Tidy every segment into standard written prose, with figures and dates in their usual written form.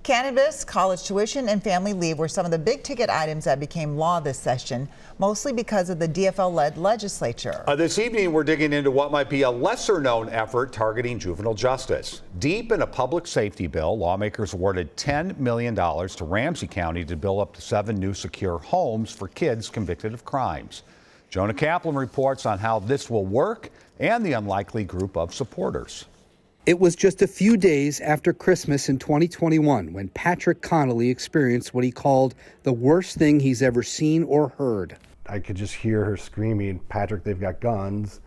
Cannabis, college tuition, and family leave were some of the big ticket items that became law this session, mostly because of the DFL-led legislature. This evening, we're digging into what might be a lesser-known effort targeting juvenile justice. Deep in a public safety bill, lawmakers awarded $10 million to Ramsey County to build up to 7 new secure homes for kids convicted of crimes. Jonah Kaplan reports on how this will work and the unlikely group of supporters. It was just a few days after Christmas in 2021 when Patrick Connolly experienced what he called the worst thing he's ever seen or heard. I could just hear her screaming, "Patrick, they've got guns.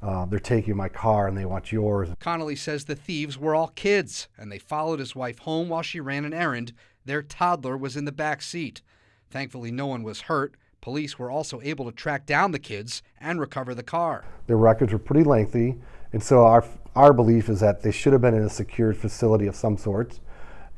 They're taking my car and they want yours." Connolly says the thieves were all kids and they followed his wife home while she ran an errand. Their toddler was in the back seat. Thankfully, no one was hurt. Police were also able to track down the kids and recover the car. Their records were pretty lengthy, and so our belief is that they should have been in a secured facility of some sort,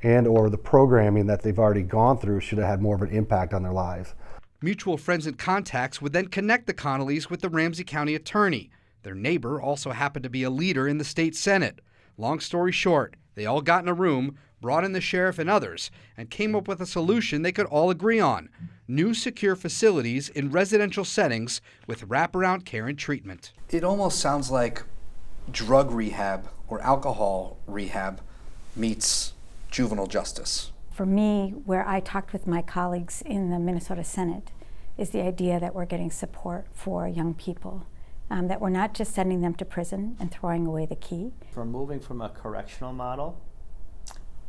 and or the programming that they've already gone through should have had more of an impact on their lives. Mutual friends and contacts would then connect the Connollys with the Ramsey County attorney. Their neighbor also happened to be a leader in the state Senate. Long story short, they all got in a room, brought in the sheriff and others, and came up with a solution they could all agree on: new secure facilities in residential settings with wraparound care and treatment. It almost sounds like drug rehab or alcohol rehab meets juvenile justice. For me, where I talked with my colleagues in the Minnesota Senate, is the idea that we're getting support for young people, that we're not just sending them to prison and throwing away the key. We're moving from a correctional model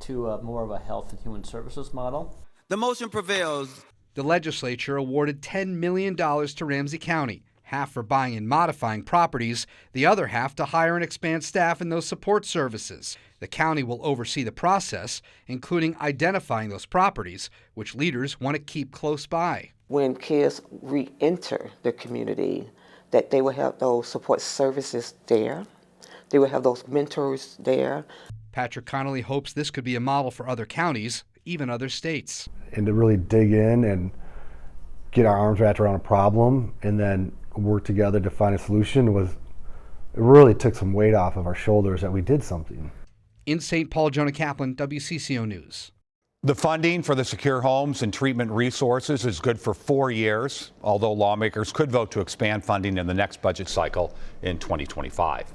to more of a health and human services model. The motion prevails. The legislature awarded $10 million to Ramsey County, half for buying and modifying properties, the other half to hire and expand staff in those support services. The county will oversee the process, including identifying those properties, which leaders want to keep close by. When kids re-enter the community, that they will have those support services there. They will have those mentors there. Patrick Connolly hopes this could be a model for other counties, even other states. And to really dig in and get our arms wrapped around a problem and then work together to find a solution it really took some weight off of our shoulders that we did something. In St. Paul, Jonah Kaplan, WCCO News. The funding for the secure homes and treatment resources is good for 4 years, although lawmakers could vote to expand funding in the next budget cycle in 2025.